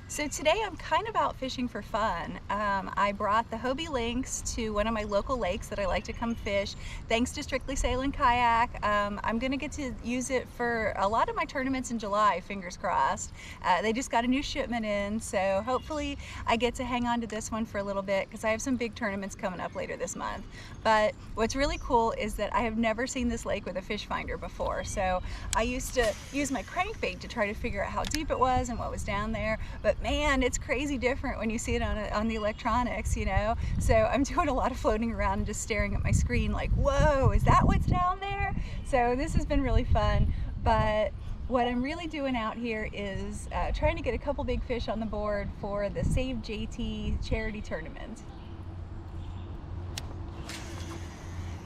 So today I'm kind of out fishing for fun. I brought the Hobie Lynx to one of my local lakes that I like to come fish. Thanks to Strictly Sail Kayak, I'm gonna get to use it for a lot of my tournaments in July, fingers crossed. They just got a new shipment in, so hopefully I get to hang on to this one for a little bit because I have some big tournaments coming up later this month. But what's really cool is that I have never seen this lake with a fish finder before. So I used to use my crankbait to try to figure out how deep it was and what was down there. But man, it's crazy different when you see it on the electronics, you know? So I'm doing a lot of floating around and just staring at my screen like, whoa, is that what's down there? So this has been really fun, but what I'm really doing out here is trying to get a couple big fish on the board for the SaveJT charity tournament.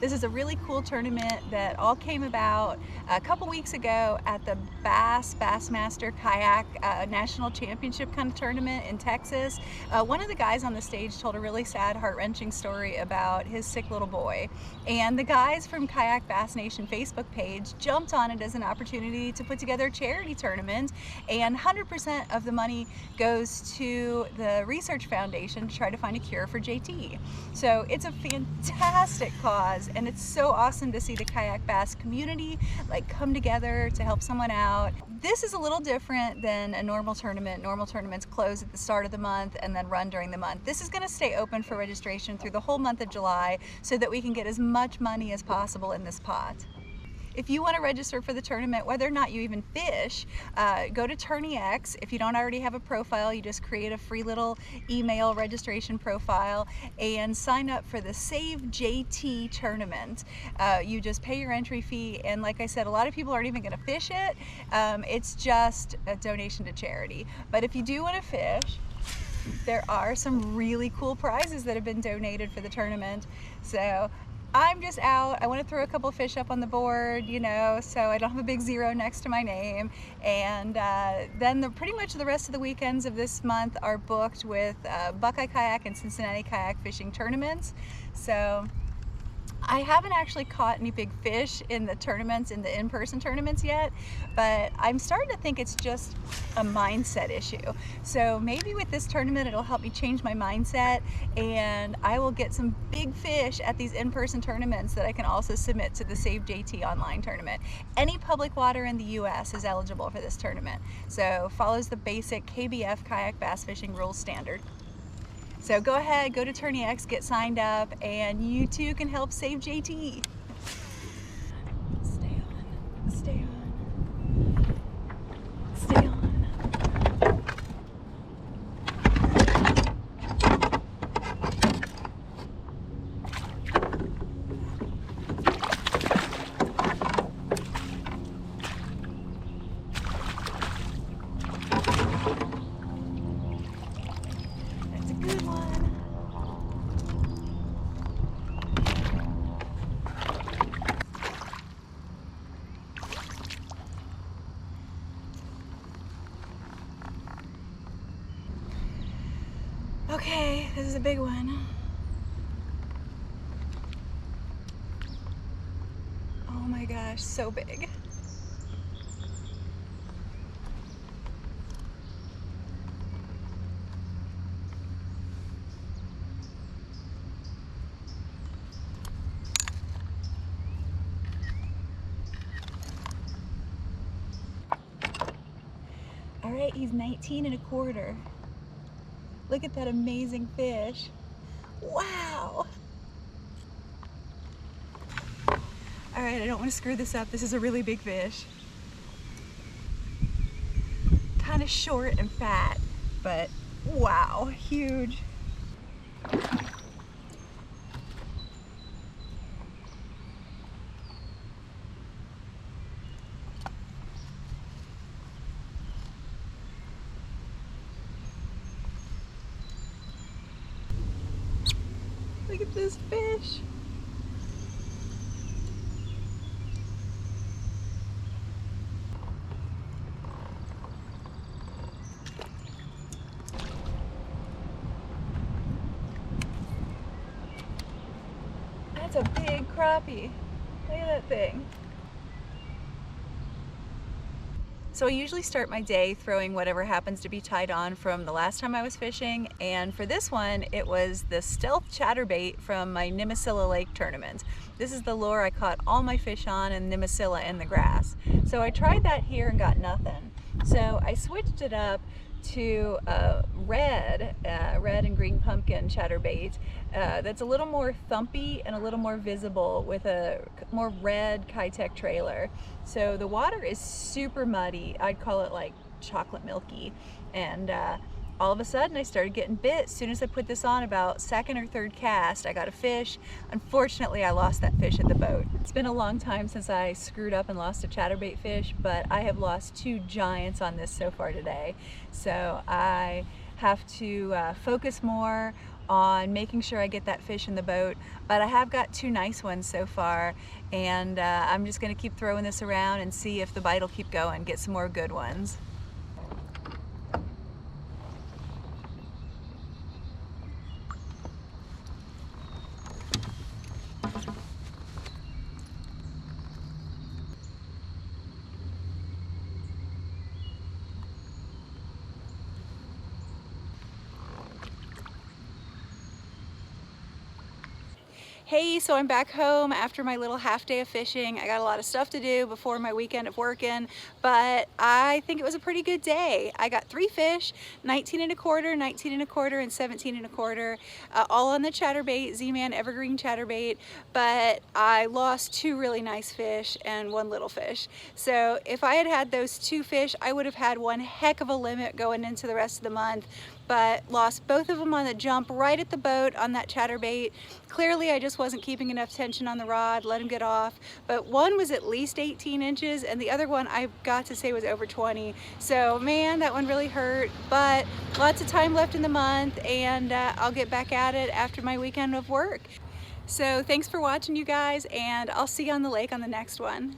This is a really cool tournament that all came about a couple weeks ago at the Bassmaster Kayak National Championship kind of tournament in Texas. One of the guys on the stage told a really sad, heart-wrenching story about his sick little boy. And the guys from Kayak Bass Nation Facebook page jumped on it as an opportunity to put together a charity tournament, and 100% of the money goes to the research foundation to try to find a cure for JT. So it's a fantastic cause. And it's so awesome to see the kayak bass community like come together to help someone out. This is a little different than a normal tournament. Normal tournaments close at the start of the month and then run during the month. This is going to stay open for registration through the whole month of July so that we can get as much money as possible in this pot. If you want to register for the tournament, whether or not you even fish, go to TourneyX. If you don't already have a profile, you just create a free little email registration profile and sign up for the SaveJT tournament. You just pay your entry fee, and like I said, a lot of people aren't even going to fish it. It's just a donation to charity. But if you do want to fish, there are some really cool prizes that have been donated for the tournament. So I'm just out. I want to throw a couple fish up on the board, you know, so I don't have a big zero next to my name. And then pretty much the rest of the weekends of this month are booked with Buckeye Kayak and Cincinnati Kayak fishing tournaments. So I haven't actually caught any big fish in the tournaments, in the in-person tournaments yet, but I'm starting to think it's just a mindset issue. So maybe with this tournament it'll help me change my mindset, and I will get some big fish at these in-person tournaments that I can also submit to the SaveJT online tournament. Any public water in the US is eligible for this tournament, so follows the basic KBF kayak bass fishing rules standard. So go ahead, go to TourneyX, get signed up, and you too can help SaveJT. Stay on, stay on, stay on. That's a good one. Okay, this is a big one. Oh my gosh, so big. All right, he's 19 1/4. Look at that amazing fish. Wow. All right, I don't want to screw this up. This is a really big fish. Kind of short and fat, but wow, huge. Look at this fish. That's a big crappie. Look at that thing. So I usually start my day throwing whatever happens to be tied on from the last time I was fishing, and for this one it was the stealth chatterbait from my Nimisila Lake tournament. This is the lure I caught all my fish on in Nimisila in the grass. So I tried that here and got nothing. So I switched it up to red and green pumpkin chatterbait that's a little more thumpy and a little more visible with a more red Keitech trailer. So the water is super muddy. I'd call it like chocolate milky, and all of a sudden I started getting bit. As soon as I put this on, about second or third cast, I got a fish. Unfortunately, I lost that fish at the boat. It's been a long time since I screwed up and lost a chatterbait fish, but I have lost 2 giants on this so far today. So I have to focus more on making sure I get that fish in the boat, but I have got 2 nice ones so far, and I'm just gonna keep throwing this around and see if the bite will keep going, get some more good ones. Hey, so I'm back home after my little half day of fishing. I got a lot of stuff to do before my weekend of working, but I think it was a pretty good day. I got 3 fish, 19 1/4, 19 1/4, and 17 1/4, all on the chatterbait, Z-Man Evergreen chatterbait, but I lost 2 really nice fish and 1 little fish. So if I had had those 2 fish, I would have had one heck of a limit going into the rest of the month, but lost both of them on the jump right at the boat on that chatterbait. Clearly I just wasn't keeping enough tension on the rod, let him get off, but one was at least 18 inches and the other one I've got to say was over 20. So man, that one really hurt, but lots of time left in the month, and I'll get back at it after my weekend of work. So thanks for watching, you guys, and I'll see you on the lake on the next one.